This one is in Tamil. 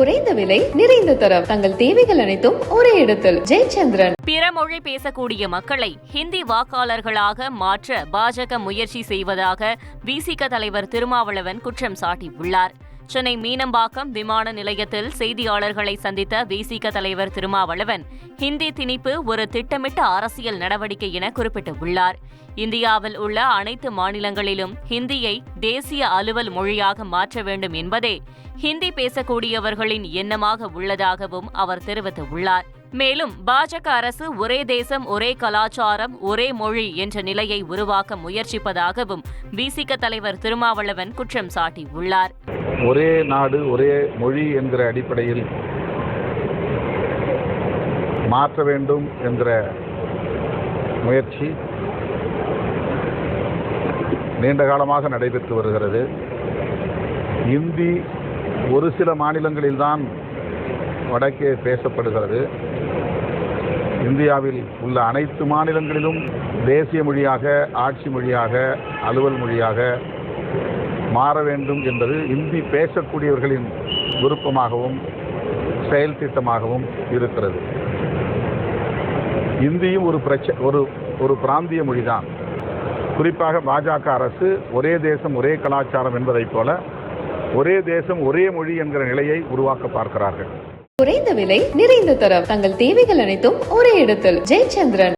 குறைந்த விலை நிறைந்த தரம் தங்கள் தேவைகள் அனைத்தும் ஒரே இடத்தில். ஜெயச்சந்திரன். பிற மொழி பேசக்கூடிய மக்களை ஹிந்தி வாக்காளர்களாக மாற்ற பாஜக முயற்சி செய்வதாக விசிக தலைவர் திருமாவளவன் குற்றம் சாட்டியுள்ளார். சென்னை மீனம்பாக்கம் விமான நிலையத்தில் செய்தியாளர்களை சந்தித்த விசிக தலைவர் திருமாவளவன் ஹிந்தி திணிப்பு ஒரு திட்டமிட்ட அரசியல் நடவடிக்கை என குறிப்பிட்டுள்ளார். இந்தியாவில் உள்ள அனைத்து மாநிலங்களிலும் ஹிந்தியை தேசிய அலுவல் மொழியாக மாற்ற வேண்டும் என்பதே ஹிந்தி பேசக்கூடியவர்களின் எண்ணமாக உள்ளதாகவும் அவர் தெரிவித்துள்ளார். மேலும் பாஜக அரசு ஒரே தேசம் ஒரே கலாச்சாரம் ஒரே மொழி என்ற நிலையை உருவாக்க முயற்சிப்பதாகவும் விசிக தலைவர் திருமாவளவன் குற்றம் சாட்டியுள்ளார். ஒரே நாடு ஒரே மொழி என்கிற அடிப்படையில் மாற்ற வேண்டும் என்கிற முயற்சி நீண்ட காலமாக நடைபெற்று வருகிறது. இந்தி ஒரு சில மாநிலங்களில்தான் வடக்கே பேசப்படுகிறது. இந்தியாவில் உள்ள அனைத்து மாநிலங்களிலும் தேசிய மொழியாக, ஆட்சி மொழியாக, அலுவல் மொழியாக மாற வேண்டும் என்பது இந்தி பேசக்கூடியவர்களின் விருப்பமாகவும் செயல் திட்டமாகவும் இருக்கிறது. இந்தியும் ஒரு பிராந்திய மொழிதான். குறிப்பாக பாஜக அரசு ஒரே தேசம் ஒரே கலாச்சாரம் என்பதைப் போல ஒரே தேசம் ஒரே மொழி என்கிற நிலையை உருவாக்க பார்க்கிறார்கள். குறைந்த விலை நிறைந்த தரம் தங்கள் தேவைகள் அனைத்தும் ஒரே இடத்தில். ஜெயச்சந்திரன்.